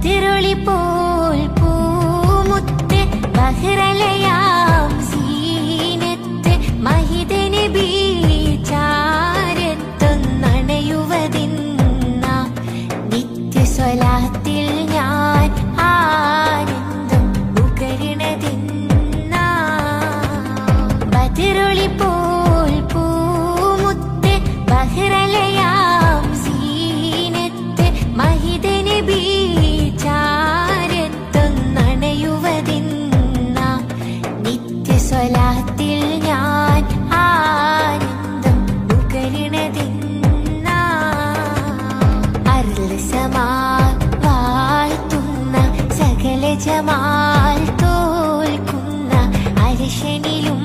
ബദിറുളി പോൽ പൂമുത്ത് ബഹ്റലയാം സീനത്ത് മഹിത നബി ചാരത്തൊന്നണയുവതിന്ന നിത്യസ്വലാത്തിൽ ഞാൻ ആനന്ദം ഉകരണതിന്ന ബദിറുളി പോൽ പൂമുത്ത് ബഹ്റലയാം സീനത്ത് മഹിത നബി ചാരത്തൊന്നണയുവതിന്ന നിത്യസ്വലാത്തിൽ ഞാൻ ആനന്ദം ഉകരണതിന്ന അരുൾ സമാൽ വാഴ്ത്തുന്ന സകല ജമാൽ തോൽക്കുന്ന അരിശനിലും